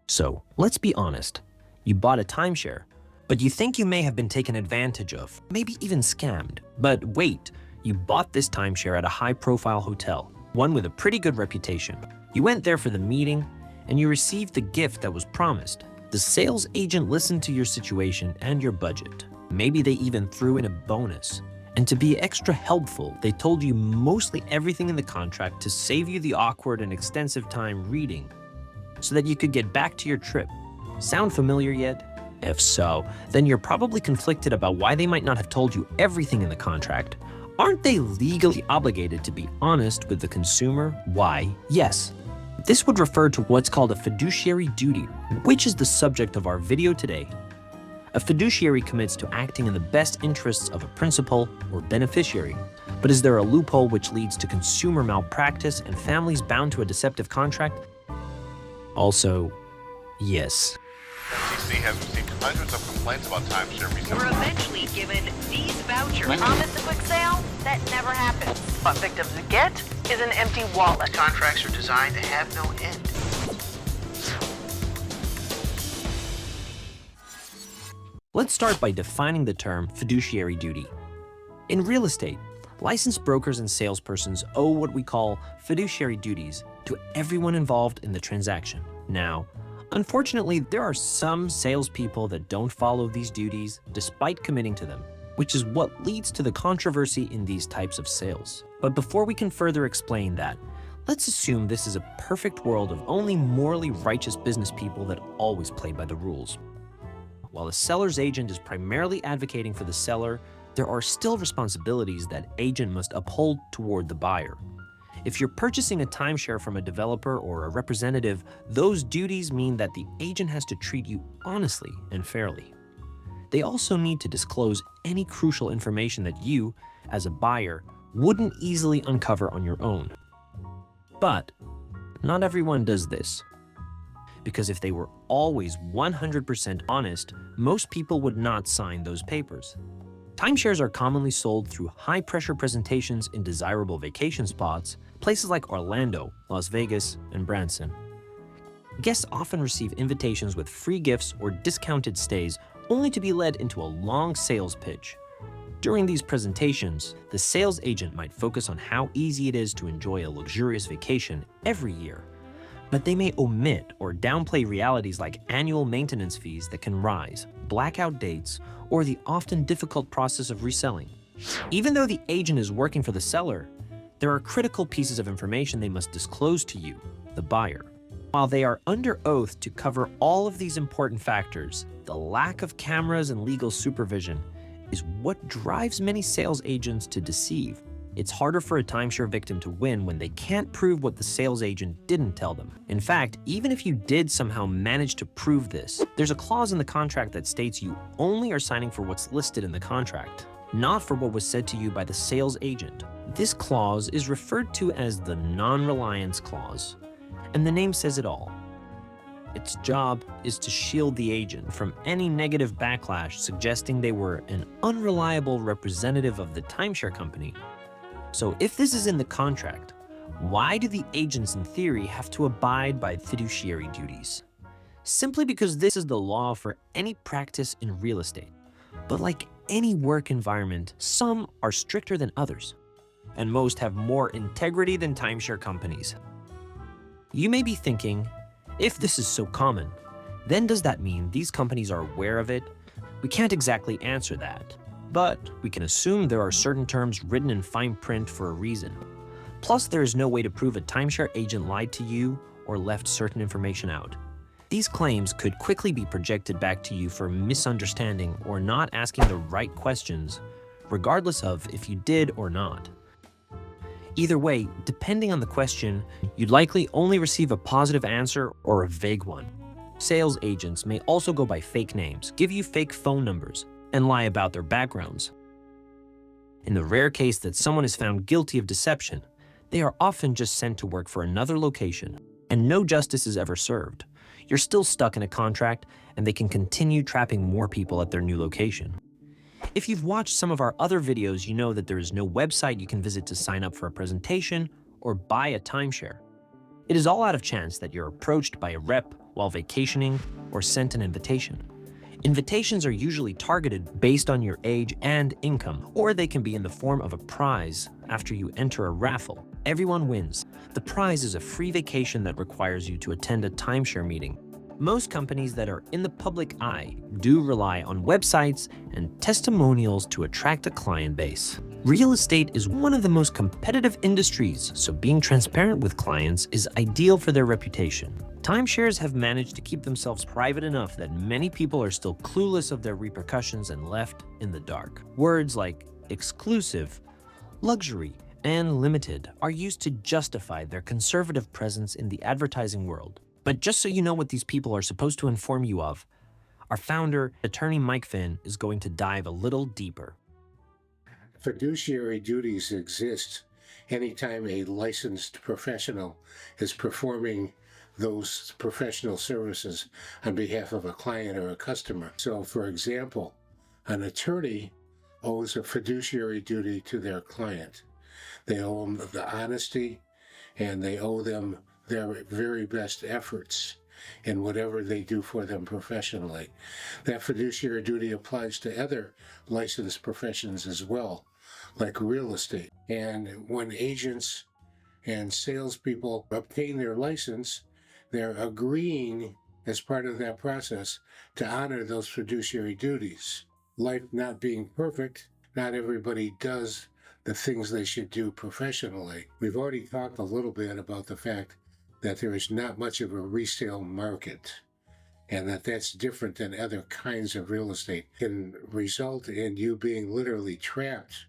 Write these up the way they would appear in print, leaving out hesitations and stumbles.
So let's be honest. You bought a timeshare, but you think you may have been taken advantage of, maybe even scammed. But wait, you bought this timeshare at a high-profile hotel, one with a pretty good reputation. You went there for the meeting, and you received the gift that was promised. The sales agent listened to your situation and your budget. Maybe they even threw in a bonus. And to be extra helpful, they told you mostly everything in the contract to save you the awkward and extensive time reading, so that you could get back to your trip. Sound familiar yet? If so, then you're probably conflicted about why they might not have told you everything in the contract. Aren't they legally obligated to be honest with the consumer? Why, yes. This would refer to what's called a fiduciary duty, which is the subject of our video today. A fiduciary commits to acting in the best interests of a principal or beneficiary. But is there a loophole which leads to consumer malpractice and families bound to a deceptive contract? Also, yes. FCC has received hundreds of complaints about timeshare recently. We're eventually given these vouchers. Promise a quick sale? That never happens. What victims get is an empty wallet. Contracts are designed to have no end. Let's start by defining the term fiduciary duty. In real estate, licensed brokers and salespersons owe what we call fiduciary duties to everyone involved in the transaction. Now, unfortunately, there are some salespeople that don't follow these duties despite committing to them, which is what leads to the controversy in these types of sales. But before we can further explain that, let's assume this is a perfect world of only morally righteous business people that always play by the rules. While a seller's agent is primarily advocating for the seller, there are still responsibilities that agent must uphold toward the buyer. If you're purchasing a timeshare from a developer or a representative, those duties mean that the agent has to treat you honestly and fairly. They also need to disclose any crucial information that you, as a buyer, wouldn't easily uncover on your own. But not everyone does this. Because if they were always 100% honest, most people would not sign those papers. Timeshares are commonly sold through high-pressure presentations in desirable vacation spots, places like Orlando, Las Vegas, and Branson. Guests often receive invitations with free gifts or discounted stays, only to be led into a long sales pitch. During these presentations, the sales agent might focus on how easy it is to enjoy a luxurious vacation every year. But they may omit or downplay realities like annual maintenance fees that can rise, blackout dates, or the often difficult process of reselling. Even though the agent is working for the seller, there are critical pieces of information they must disclose to you, the buyer. While they are under oath to cover all of these important factors, the lack of cameras and legal supervision is what drives many sales agents to deceive. It's harder for a timeshare victim to win when they can't prove what the sales agent didn't tell them. In fact, even if you did somehow manage to prove this, there's a clause in the contract that states you only are signing for what's listed in the contract, not for what was said to you by the sales agent. This clause is referred to as the non-reliance clause, and the name says it all. Its job is to shield the agent from any negative backlash suggesting they were an unreliable representative of the timeshare company. So if this is in the contract, why do the agents in theory have to abide by fiduciary duties? Simply because this is the law for any practice in real estate. But like any work environment, some are stricter than others, and most have more integrity than timeshare companies. You may be thinking, if this is so common, then does that mean these companies are aware of it? We can't exactly answer that. But we can assume there are certain terms written in fine print for a reason. Plus, there is no way to prove a timeshare agent lied to you or left certain information out. These claims could quickly be projected back to you for misunderstanding or not asking the right questions, regardless of if you did or not. Either way, depending on the question, you'd likely only receive a positive answer or a vague one. Sales agents may also go by fake names, give you fake phone numbers, and lie about their backgrounds. In the rare case that someone is found guilty of deception, they are often just sent to work for another location, and no justice is ever served. You're still stuck in a contract, and they can continue trapping more people at their new location. If you've watched some of our other videos, you know that there is no website you can visit to sign up for a presentation or buy a timeshare. It is all out of chance that you're approached by a rep while vacationing or sent an invitation. Invitations are usually targeted based on your age and income, or they can be in the form of a prize after you enter a raffle. Everyone wins. The prize is a free vacation that requires you to attend a timeshare meeting. Most companies that are in the public eye do rely on websites and testimonials to attract a client base. Real estate is one of the most competitive industries, so being transparent with clients is ideal for their reputation. Timeshares have managed to keep themselves private enough that many people are still clueless of their repercussions and left in the dark. Words like exclusive, luxury, and limited are used to justify their conservative presence in the advertising world. But just so you know what these people are supposed to inform you of, our founder, attorney Mike Finn, is going to dive a little deeper. Fiduciary duties exist anytime a licensed professional is performing those professional services on behalf of a client or a customer. So, for example, an attorney owes a fiduciary duty to their client. They owe them the honesty, and they owe them their very best efforts in whatever they do for them professionally. That fiduciary duty applies to other licensed professions as well, like real estate. And when agents and salespeople obtain their license, they're agreeing as part of that process to honor those fiduciary duties. Life not being perfect, not everybody does the things they should do professionally. We've already talked a little bit about the fact that there is not much of a resale market, and that's different than other kinds of real estate. It can result in you being literally trapped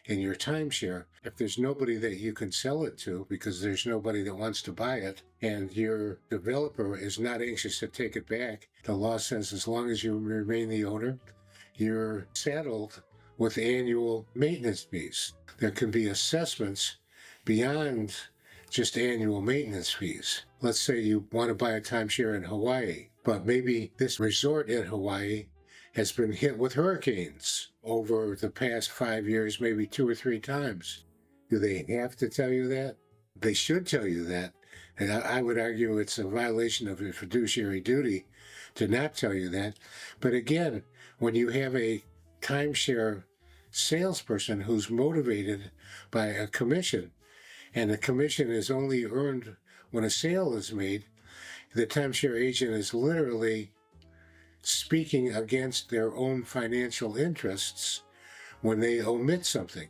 in your timeshare if there's nobody that you can sell it to because there's nobody that wants to buy it, and your developer is not anxious to take it back. The law says as long as you remain the owner, you're saddled with annual maintenance fees. There can be assessments beyond just annual maintenance fees. Let's say you want to buy a timeshare in Hawaii, but maybe this resort in Hawaii has been hit with hurricanes over the past 5 years, maybe 2 or 3 times. Do they have to tell you that? They should tell you that. And I would argue it's a violation of your fiduciary duty to not tell you that. But again, when you have a timeshare salesperson who's motivated by a commission, and the commission is only earned when a sale is made, the timeshare agent is literally speaking against their own financial interests when they omit something.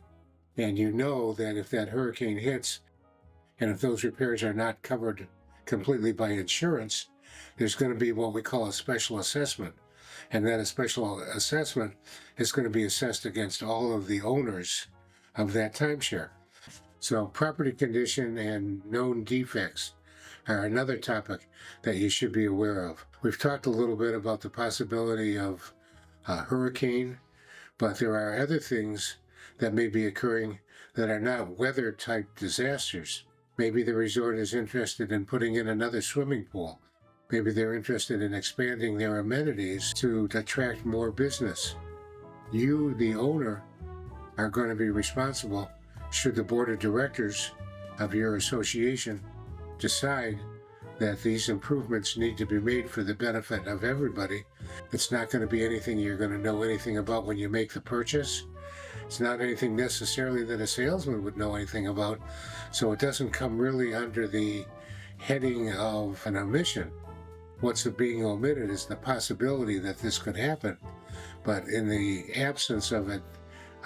And you know that if that hurricane hits, and if those repairs are not covered completely by insurance, there's going to be what we call a special assessment. And then a special assessment is going to be assessed against all of the owners of that timeshare. So property condition and known defects are another topic that you should be aware of. We've talked a little bit about the possibility of a hurricane, but there are other things that may be occurring that are not weather-type disasters. Maybe the resort is interested in putting in another swimming pool. Maybe they're interested in expanding their amenities to attract more business. You, the owner, are going to be responsible should the board of directors of your association decide that these improvements need to be made for the benefit of everybody. It's not going to be anything you're going to know anything about when you make the purchase. It's not anything necessarily that a salesman would know anything about, so it doesn't come really under the heading of an omission. What's being omitted is the possibility that this could happen, but in the absence of it,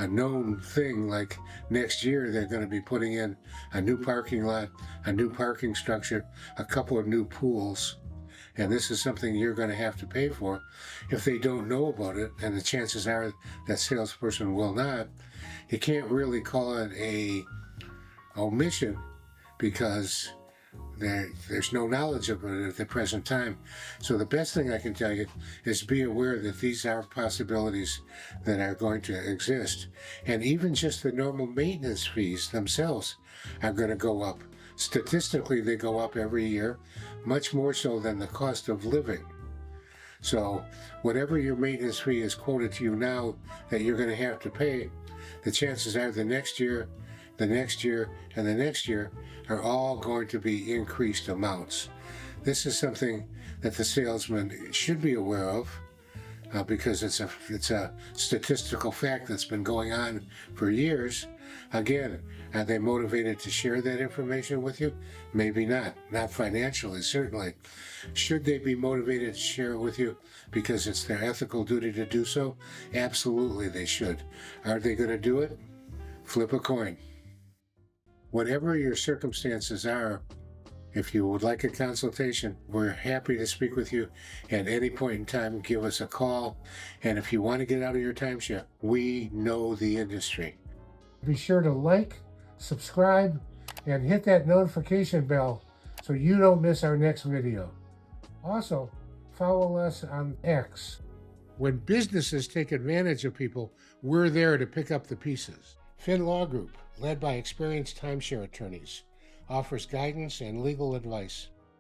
a known thing like next year they're going to be putting in a new parking lot, a new parking structure, a couple of new pools, and this is something you're going to have to pay for. If they don't know about it, and the chances are that salesperson will not, you can't really call it a omission because there's no knowledge of it at the present time. So the best thing I can tell you is be aware that these are possibilities that are going to exist. And even just the normal maintenance fees themselves are going to go up. Statistically, they go up every year, much more so than the cost of living. So whatever your maintenance fee is quoted to you now that you're going to have to pay, the chances are the next year the next year, and the next year are all going to be increased amounts. This is something that the salesman should be aware of because it's a statistical fact that's been going on for years. Again, are they motivated to share that information with you? Maybe not. Not financially, certainly. Should they be motivated to share it with you because it's their ethical duty to do so? Absolutely, they should. Are they going to do it? Flip a coin. Whatever your circumstances are, if you would like a consultation, we're happy to speak with you at any point in time. Give us a call. And if you want to get out of your timeshare, we know the industry. Be sure to like, subscribe, and hit that notification bell so you don't miss our next video. Also, follow us on X. When businesses take advantage of people, we're there to pick up the pieces. Finn Law Group, led by experienced timeshare attorneys, offers guidance and legal advice.